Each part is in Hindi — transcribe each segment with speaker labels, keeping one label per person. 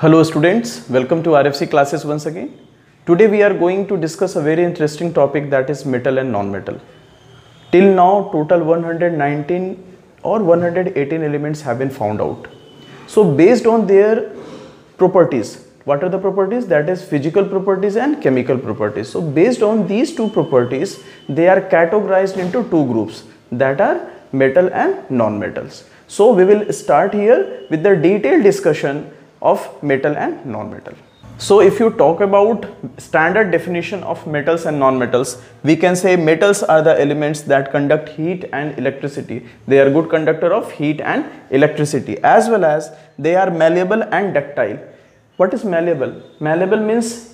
Speaker 1: Hello students, welcome to RFC classes once again. Today we are going to discuss a very interesting topic, that is metal and non-metal. Till now total 119 or 118 elements have been found out. So based on their properties, what are the properties? That is physical properties and chemical properties. So based on these two properties, they are categorized into two groups, that are metal and non-metals. So we will start here with the detailed discussion of metal and non-metal. So if you talk about standard definition of metals and non-metals, we can say metals are the elements that conduct heat and electricity. They are good conductor of heat and electricity, as well as they are malleable and ductile. What is malleable? Malleable means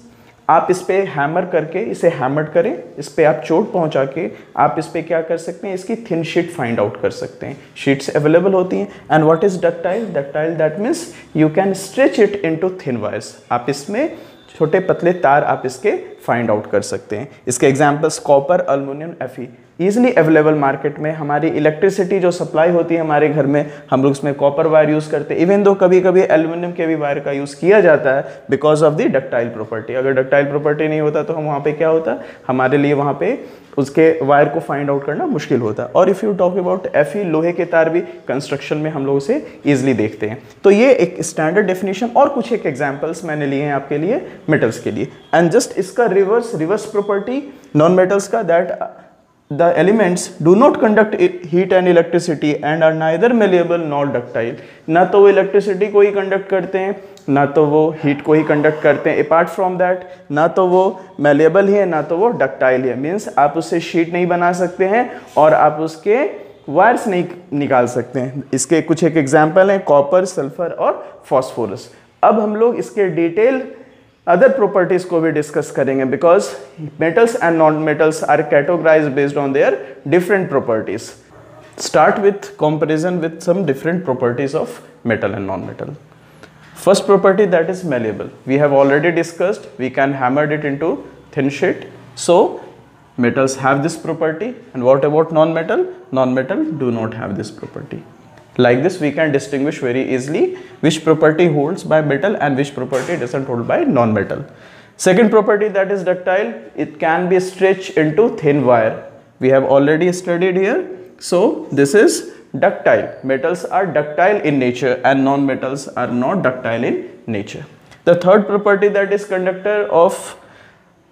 Speaker 1: आप इस पे हैमर करके इसे हैमर्ड करें, इस पे आप चोट पहुंचा के आप इस पे क्या कर सकते हैं, इसकी थिन शीट फाइंड आउट कर सकते हैं. शीट्स अवेलेबल होती हैं. And what is ductile? Ductile that means you can stretch it into thin wires. आप इसमें छोटे पतले तार आप इसके फाइंड आउट कर सकते हैं. इसके examples copper, aluminium, Fe easily available market में. हमारी इलेक्ट्रिसिटी जो सप्लाई होती है हमारे घर में, हम लोग उसमें कॉपर वायर यूज़ करते हैं. इवन दो कभी कभी एल्युमिनियम के भी वायर का यूज़ किया जाता है because of the ductile property. अगर डक्टाइल प्रॉपर्टी नहीं होता तो हम वहाँ पे क्या होता, हमारे लिए वहाँ पे उसके वायर को फाइंड आउट करना मुश्किल होता है. और if you talk about Fe, लोहे के तार भी कंस्ट्रक्शन में हम लोग उसे ईजिली देखते हैं. तो ये एक स्टैंडर्ड डेफिनेशन और कुछ एक एग्जाम्पल्स मैंने लिए हैं आपके लिए मेटल्स के लिए. एंड जस्ट इसका रिवर्स प्रॉपर्टी नॉन मेटल्स का, that the elements do not conduct heat and electricity and are neither malleable nor ductile. ना तो वो इलेक्ट्रिसिटी को ही कंडक्ट करते हैं, ना तो वो हीट को ही कंडक्ट करते हैं. अपार्ट फ्रॉम दैट ना तो वो मैलेबल ही है, ना तो वो डक्टाइल है. मीन्स आप उससे शीट नहीं बना सकते हैं और आप उसके वायर्स नहीं निकाल सकते हैं. इसके कुछ एक एग्जाम्पल हैं कॉपर, सल्फर और फॉस्फोरस. अब हम लोग इसके डिटेल अदर प्रॉपर्टीज को भी डिस्कस करेंगे because metals and non metals are categorised based on their different properties. Start with comparison with some different properties of metal and non metal. First property, that is malleable. We have already discussed, we can hammer it into thin sheet. So metals have this property. And what about non-metal? Non-metal do not have this property. Like this we can distinguish very easily which property holds by metal and which property doesn't hold by non-metal. Second property, that is ductile. It can be stretched into thin wire. We have already studied here. So this is ductile. Metals are ductile in nature and non-metals are not ductile in nature. The third property, that is conductor of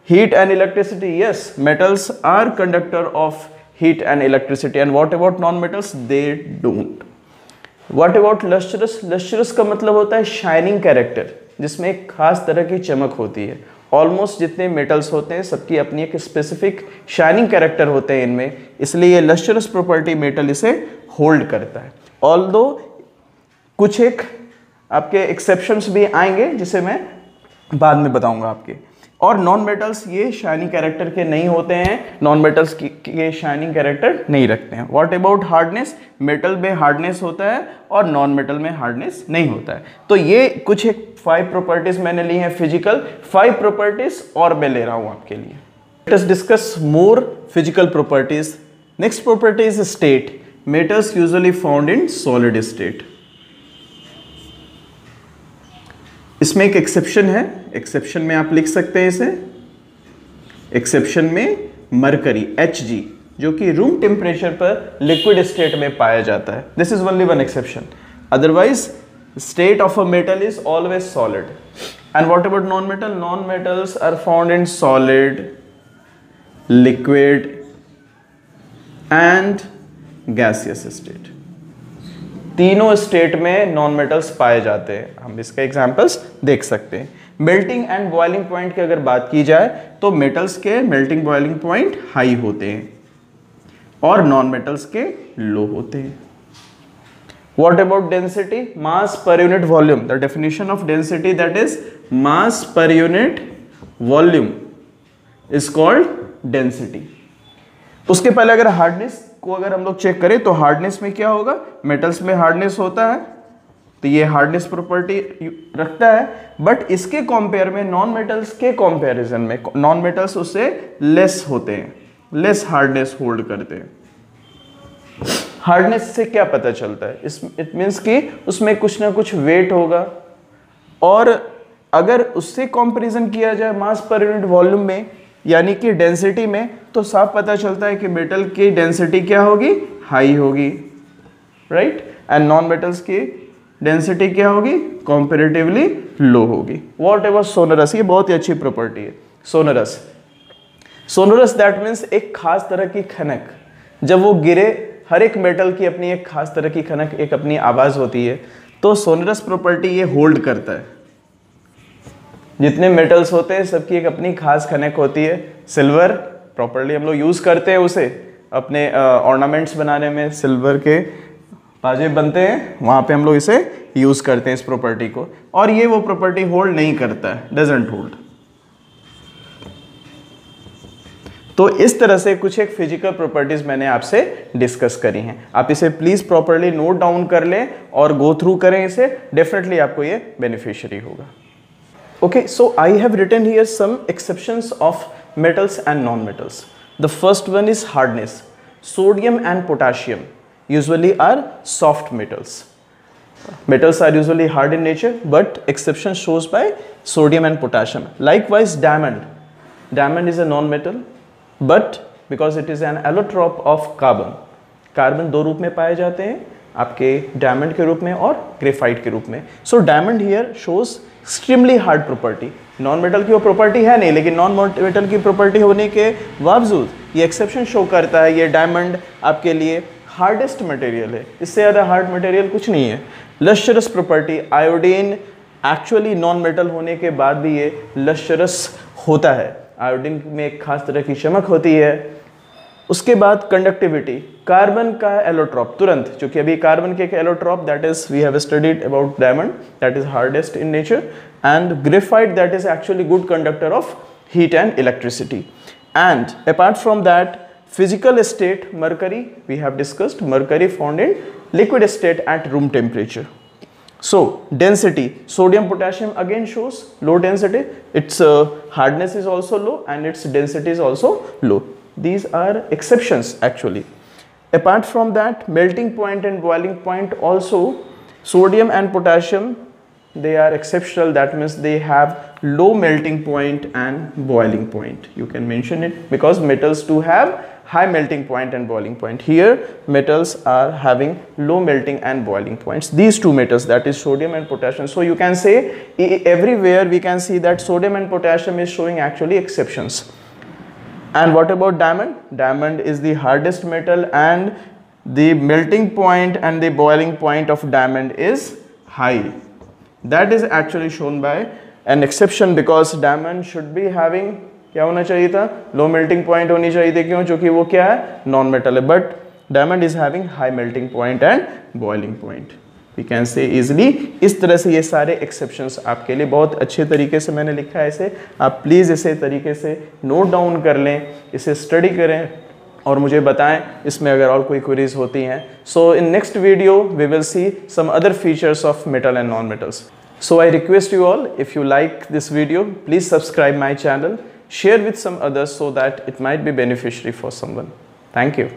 Speaker 1: heat and electricity. Yes, metals are conductor of heat and electricity. And what about non-metals? They don't. What about lustrous? Lustrous का मतलब होता है शाइनिंग कैरेक्टर, जिसमें एक खास तरह की चमक होती है. ऑलमोस्ट जितने मेटल्स होते हैं सबकी अपनी एक स्पेसिफिक शाइनिंग कैरेक्टर होते हैं इनमें, इसलिए ये लस्ट्रस प्रॉपर्टी मेटल इसे होल्ड करता है. ऑल्दो कुछ एक आपके एक्सेप्शंस भी आएंगे जिसे मैं बाद में बताऊंगा आपके. और नॉन मेटल्स ये शाइनिंग कैरेक्टर के नहीं होते हैं, नॉन मेटल्स के शाइनिंग कैरेक्टर नहीं रखते हैं. What about hardness? मेटल में हार्डनेस होता है और नॉन मेटल में हार्डनेस नहीं होता है. तो ये कुछ एक 5 प्रॉपर्टीज मैंने ली हैं फिजिकल. 5 प्रॉपर्टीज और मैं ले रहा हूं आपके लिए. Let us discuss more physical properties. Next property is state. Metals usually found in solid state. इसमें एक एक्सेप्शन है. एक्सेप्शन में आप लिख सकते हैं इसे. एक्सेप्शन में मरकरी Hg, जो कि रूम टेम्परेचर पर लिक्विड स्टेट में पाया जाता है. This is only one exception. Otherwise state of a metal is always solid. And what about non metal? Non metals are found in solid, liquid and gaseous state. तीनों स्टेट में नॉन मेटल्स पाए जाते हैं. हम इसके एग्जांपल्स देख सकते हैं. मेल्टिंग एंड बॉइलिंग पॉइंट की अगर बात की जाए तो मेटल्स के मेल्टिंग बॉइलिंग पॉइंट हाई होते हैं और नॉन मेटल्स के लो होते हैं. What about density? Mass per unit volume. The definition of density, that is mass per unit volume is called density. उसके पहले अगर हार्डनेस को अगर हम लोग चेक करें तो हार्डनेस में क्या होगा? मेटल्स में हार्डनेस होता है तो ये हार्डनेस प्रॉपर्टी रखता है. बट इसके कंपेयर में नॉन मेटल्स के कंपैरिजन में नॉन मेटल्स उससे लेस होते हैं, लेस हार्डनेस होल्ड करते हैं. हार्डनेस से क्या पता चलता है? इट मीन्स कि उसमें कुछ ना कुछ वेट होगा और अगर उससे कंपैरिजन किया जाए मास पर यूनिट वॉल्यूम में यानी कि डेंसिटी में, तो साफ पता चलता है कि मेटल की डेंसिटी क्या होगी, हाई होगी, राइट, एंड नॉन मेटल्स की डेंसिटी क्या होगी, कंपैरेटिवली लो होगी। व्हाट एवर सोनरस, ये बहुत ही अच्छी प्रॉपर्टी है। सोनरस, सोनरस दैट मीन्स एक खास तरह की खनक, जब वो गिरे, हर एक मेटल की अपनी एक खास तरह की खनक, एक अपनी आवाज होती है, तो सोनरस प्रॉपर्टी ये होल्ड करता है। जितने मेटल्स होते हैं सबकी एक अपनी खास खनक होती है। सिल्वर प्रॉपर्ली हम लोग यूज करते हैं उसे अपने ऑर्नामेंट्स बनाने में, सिल्वर के पाजेब बनते हैं, वहां पे हम लोग इसे यूज करते हैं इस प्रॉपर्टी को, और ये वो प्रॉपर्टी होल्ड नहीं करता है, डजंट होल्ड। तो इस तरह से कुछ एक फिजिकल प्रॉपर्टीज मैंने आपसे डिस्कस करी हैं। आप इसे प्लीज प्रॉपर्ली नोट डाउन कर लें और गो थ्रू करें इसे, डेफिनेटली आपको ये बेनिफिशियरी होगा। Okay, so I have written here some exceptions of metals and non-metals. The first one is hardness. Sodium and potassium usually are soft metals. Metals are usually hard in nature, but exception shows by sodium and potassium. Likewise, diamond. Diamond is a non-metal, but because it is an allotrope of carbon. Carbon दो रूप में पाए जाते हैं, आपके डायमंड के रूप में और ग्रेफाइट के रूप में। So diamond here shows extremely hard property. Non metal की वो प्रॉपर्टी है नहीं, लेकिन नॉन मेटल की प्रॉपर्टी होने के बावजूद ये एक्सेप्शन शो करता है, ये डायमंड आपके लिए हार्डेस्ट मटेरियल है, इससे ज़्यादा हार्ड मटेरियल कुछ नहीं है। Lustrous property, iodine actually non metal होने के बाद भी ये लश्चरस होता है, आयोडीन में एक खास तरह की चमक होती है। उसके बाद कंडक्टिविटी, कार्बन का एलोट्रॉप तुरंत, क्योंकि अभी कार्बन के allotrope that is we have studied about diamond that is hardest in nature, and graphite that is actually good conductor of heat and electricity. And apart from that physical state, mercury we have discussed, mercury found in liquid state at room temperature. So density, sodium potassium again shows low density, its hardness is also low and its density is also low. These are exceptions actually. Apart from that, melting point and boiling point also, sodium and potassium, they are exceptional, that means they have low melting point and boiling point. You can mention it because metals do have high melting point and boiling point. Here metals are having low melting and boiling points, these two metals, that is sodium and potassium. So you can say everywhere we can see that sodium and potassium is showing actually exceptions. And what about diamond? Diamond is the hardest metal and the melting point and the boiling point of diamond is high. That is actually shown by an exception because diamond should be having, क्या होना चाहिए था, लो मेल्टिंग पॉइंट होनी चाहिए थी, क्यों, क्योंकि वो क्या है, नॉन मेटल है, but diamond is having high melting point and boiling point, we can say easily. इस तरह से ये सारे एक्सेप्शंस आपके लिए बहुत अच्छे तरीके से मैंने लिखा है, इसे आप प्लीज़ इसे तरीके से नोट डाउन कर लें, इसे स्टडी करें और मुझे बताएं इसमें अगर और कोई क्वेरीज होती हैं। So in next video we will see some other features of metal and non metals. So I request you all, if you like this video, please subscribe my channel, share with some others so that it might be beneficiary for someone. Thank you.